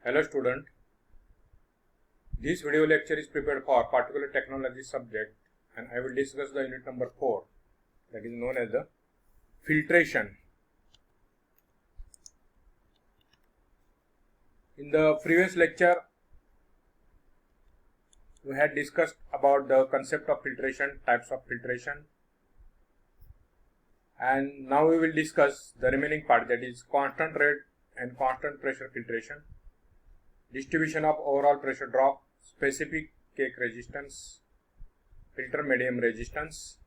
Hello student, this video lecture is prepared for particular technology subject and I will discuss the unit number 4, that is known as the filtration. In the previous lecture we had discussed about the concept of filtration, types of filtration, and now we will discuss the remaining part, that is constant rate and constant pressure filtration, distribution of overall pressure drop, specific cake resistance, filter medium resistance.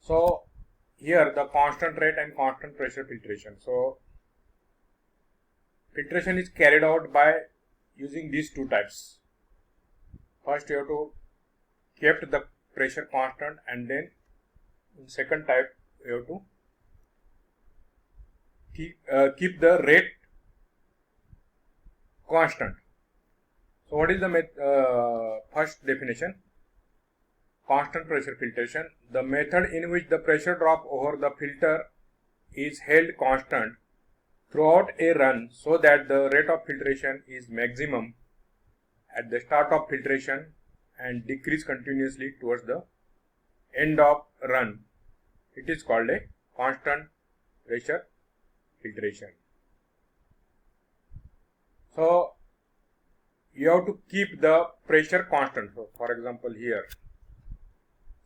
So here the constant rate and constant pressure filtration. So filtration is carried out by using these two types. First you have to keep the pressure constant, and then in second type you have to keep the rate constant. So what is the first definition? Constant pressure filtration, the method in which the pressure drop over the filter is held constant throughout a run so that the rate of filtration is maximum at the start of filtration and decrease continuously towards the end of run. It is called a constant pressure filtration. So you have to keep the pressure constant. So for example here,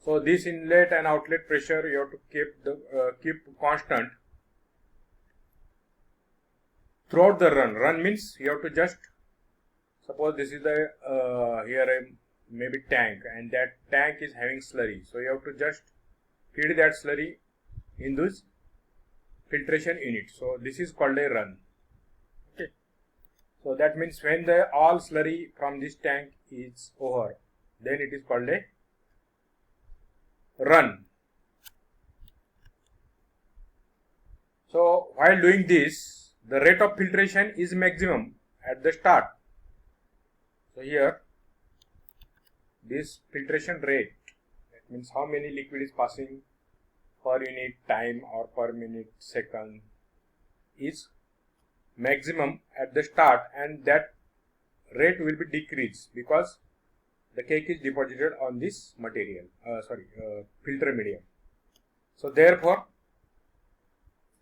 so this inlet and outlet pressure you have to keep constant throughout the run. Run means you have to just suppose this is the here a maybe tank, and that tank is having slurry, so you have to just feed that slurry in this filtration unit. So this is called a run. Okay, so that means when the all slurry from this tank is over, then it is called a run. So while doing this, the rate of filtration is maximum at the start. So here this filtration rate, that means how many liquid is passing per unit time or per minute second, is maximum at the start, and that rate will be decreased because the cake is deposited on this material, filter medium. So therefore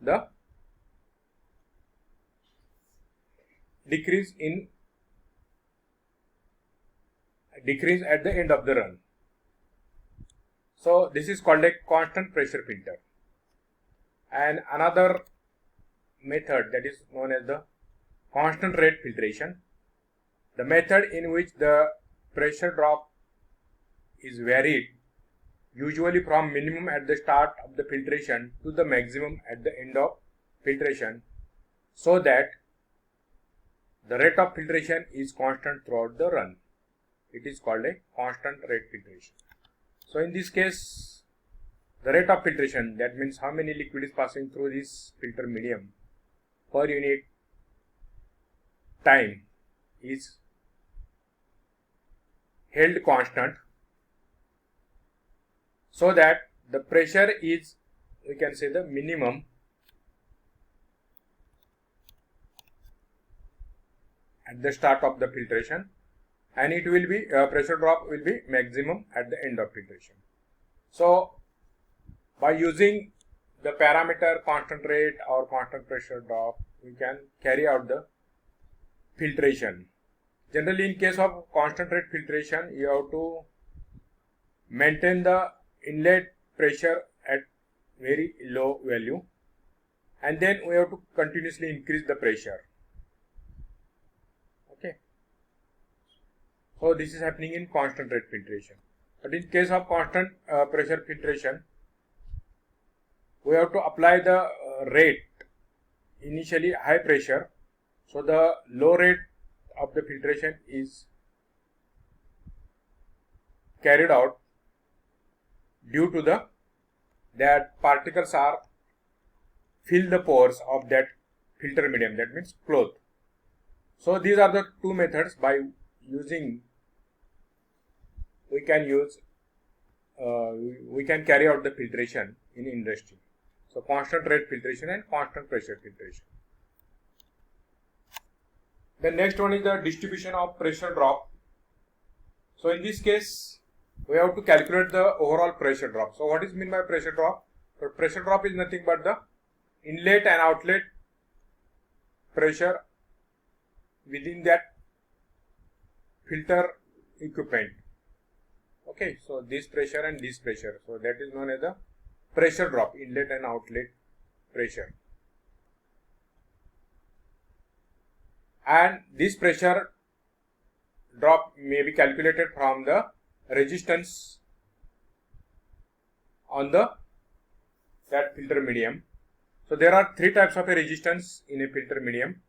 the decrease at the end of the run. So this is called a constant pressure filter. And another method, that is known as the constant rate filtration, the method in which the pressure drop is varied usually from minimum at the start of the filtration to the maximum at the end of filtration, so that the rate of filtration is constant throughout the run. It is called a constant rate filtration. So in this case, the rate of filtration, that means how many liquid is passing through this filter medium per unit time, is held constant so that the pressure is, we can say, the minimum at the start of the filtration, and it will be pressure drop will be maximum at the end of filtration. So by using the parameter constant rate or constant pressure drop, we can carry out the filtration. Generally in case of constant rate filtration, you have to maintain the inlet pressure at very low value, and then we have to continuously increase the pressure. Okay, so this is happening in constant rate filtration. But in case of constant pressure filtration, we have to apply the rate initially high pressure, so the low rate of the filtration is carried out due to that particles are fill the pores of that filter medium, that means cloth. So these are the two methods by using we can carry out the filtration in industry. So constant rate filtration and constant pressure filtration. The next one is the distribution of pressure drop. So in this case, we have to calculate the overall pressure drop. So what is meant by pressure drop? So pressure drop is nothing but the inlet and outlet pressure within that filter equipment. Okay, so this pressure and this pressure. So that is known as the pressure drop, inlet and outlet pressure. And this pressure drop may be calculated from the resistance on that filter medium. So there are three types of a resistance in a filter medium.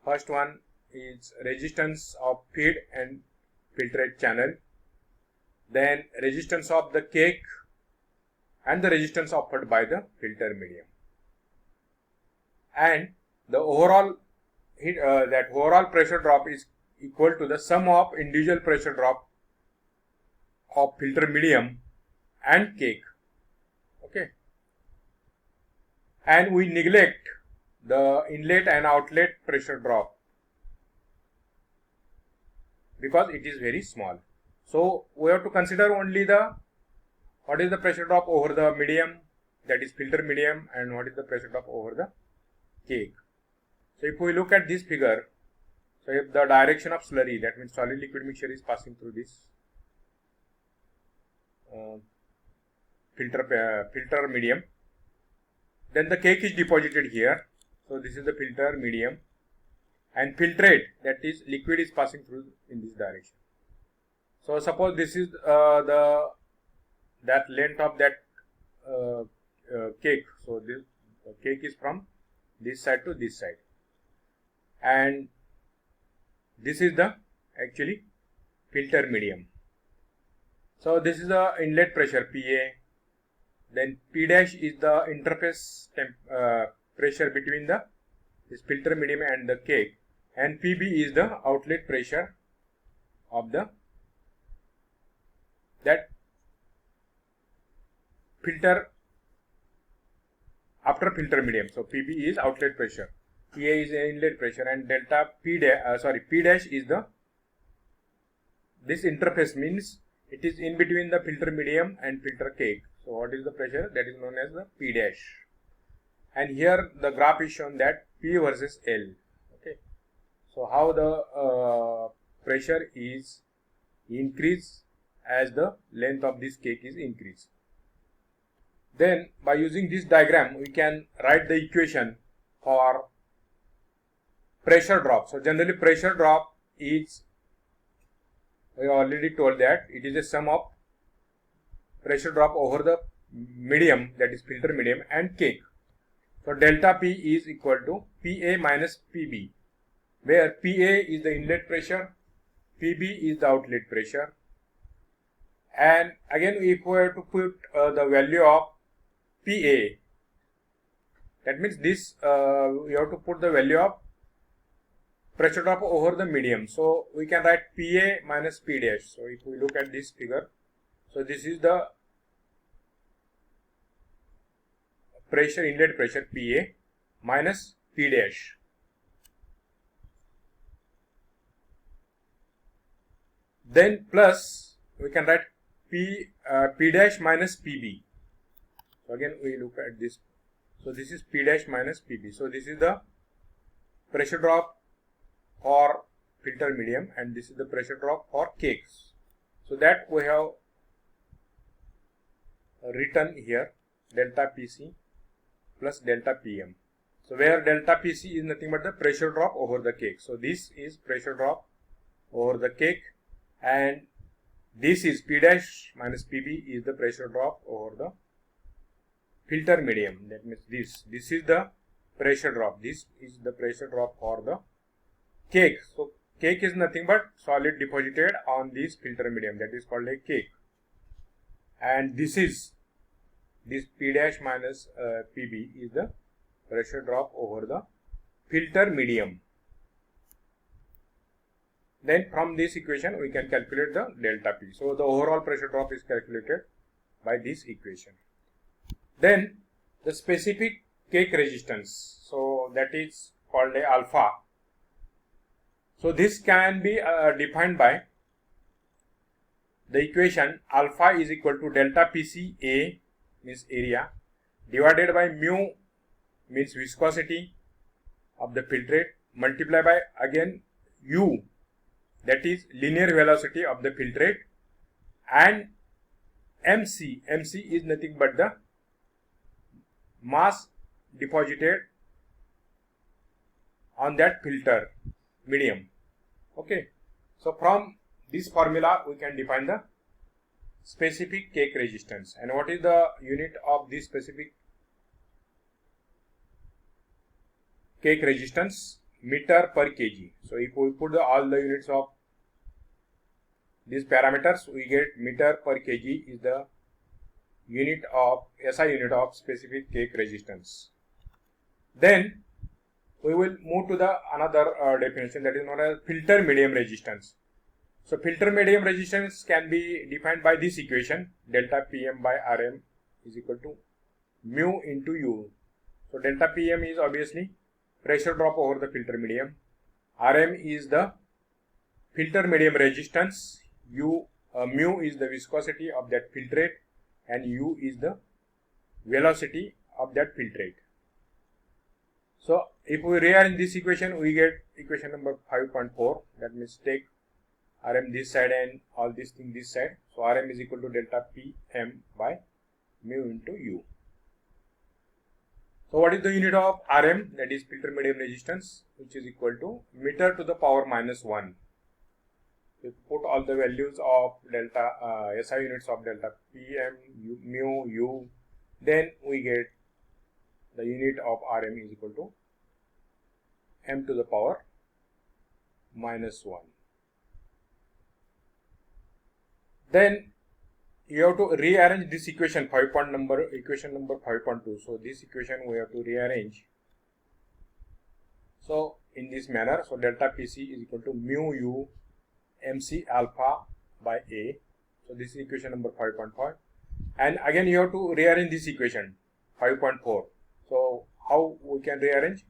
First one is resistance of feed and filtrate channel, then resistance of the cake, and the resistance offered by the filter medium. And the overall that overall pressure drop is equal to the sum of individual pressure drop of filter medium and cake. Okay, and we neglect the inlet and outlet pressure drop because it is very small. So we have to consider only what is the pressure drop over the medium, that is filter medium, and what is the pressure drop over the cake. So if we look at this figure, so if the direction of slurry, that means solid liquid mixture, is passing through this filter medium, then the cake is deposited here. So this is the filter medium, and filtrate, that is liquid, is passing through in this direction. So suppose this is that length of that cake. So this cake is from this side to this side, and this is the actually filter medium. So this is the inlet pressure PA, then P dash is the interface pressure between this filter medium and the cake, and PB is the outlet pressure of that filter after filter medium. So PB is outlet pressure, PA is inlet pressure, and delta P dash is this interface, means it is in between the filter medium and filter cake. So what is the pressure? That is known as the P dash. And here the graph is shown that P versus L. Okay, so how the pressure is increased as the length of this cake is increased. Then by using this diagram, we can write the equation for pressure drop. So generally pressure drop is, we already told that it is a sum of pressure drop over the medium, that is filter medium, and cake. So delta P is equal to PA minus PB, where PA is the inlet pressure, PB is the outlet pressure. And again, if we have to put the value of PA, that means this we have to put the value of pressure drop over the medium. So we can write PA minus P dash. So if we look at this figure, so this is the pressure, inlet pressure PA minus P dash. Then plus we can write P dash minus PB. So again we look at this. So this is P dash minus PB. So this is the pressure drop for filter medium, and this is the pressure drop for cakes. So that we have written here delta PC plus delta PM. So where delta PC is nothing but the pressure drop over the cake. So this is pressure drop over the cake, and this is P dash minus PB is the pressure drop over the filter medium. That means this is the pressure drop. This is the pressure drop for the cake. So cake is nothing but solid deposited on this filter medium, that is called a cake. And this P dash minus PB is the pressure drop over the filter medium. Then from this equation we can calculate the delta P. So the overall pressure drop is calculated by this equation. Then the specific cake resistance. So that is called a alpha. So this can be defined by the equation alpha is equal to delta PC A means area divided by mu means viscosity of the filtrate multiplied by again u, that is linear velocity of the filtrate, and MC is nothing but the mass deposited on that filter medium. Okay, so from this formula we can define the specific cake resistance. And what is the unit of this specific cake resistance? Meter per kg. So if we put all the units of these parameters, we get meter per kg is the unit of SI unit of specific cake resistance. Then we will move to the another definition, that is known as filter medium resistance. So filter medium resistance can be defined by this equation, delta Pm by Rm is equal to mu into U. So delta Pm is obviously pressure drop over the filter medium, Rm is the filter medium resistance, mu is the viscosity of that filtrate, and U is the velocity of that filtrate. So if we rearrange this equation, we get equation number 5.4. That means take Rm this side and all these things this side. So Rm is equal to delta Pm by mu into U. So what is the unit of Rm? That is filter medium resistance, which is equal to meter to the power minus 1. So put all the values of delta SI units of delta Pm, mu, U, then we get the unit of Rm is equal to m to the power minus 1. Then you have to rearrange this equation, equation number 5.2. So this equation we have to rearrange. So in this manner, so delta Pc is equal to mu U mc alpha by A. So this is equation number 5.5. And again you have to rearrange this equation 5.4. So how we can rearrange?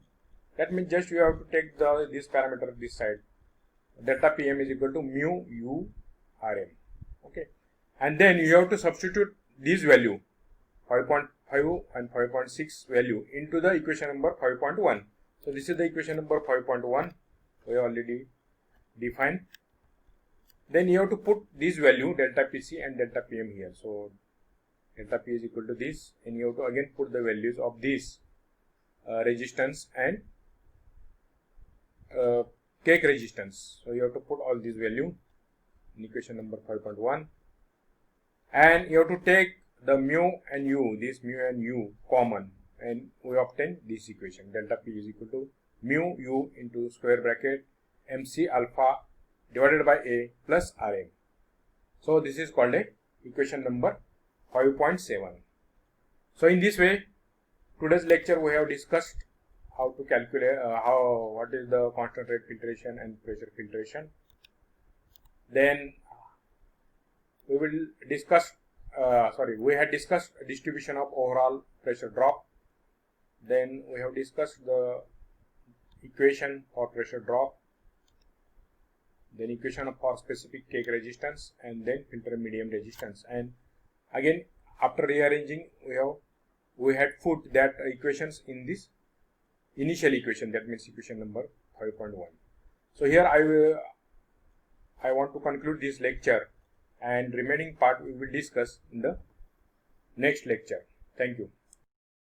That means just you have to take this parameter this side. Delta Pm is equal to mu U Rm. Okay, and then you have to substitute this value 5.5 and 5.6 value into the equation number 5.1. So this is the equation number 5.1 we already defined. Then you have to put this value delta Pc and delta Pm here. So delta P is equal to this, and you have to again put the values of this resistance and cake resistance. So you have to put all these value in equation number 5.1, and you have to take the mu and u, this mu and u common, and we obtain this equation. Delta P is equal to mu u into square bracket mc alpha divided by A plus Rm. So this is called a equation number 5.7. So in this way, today's lecture we have discussed how to calculate what is the constant rate filtration and pressure filtration. Then we will discuss we had discussed distribution of overall pressure drop. Then we have discussed the equation for pressure drop, then equation for specific cake resistance, and then filter medium resistance. And again after rearranging we had put that equations in this initial equation, that means equation number 5.1. So here I want to conclude this lecture, and remaining part we will discuss in the next lecture. Thank you.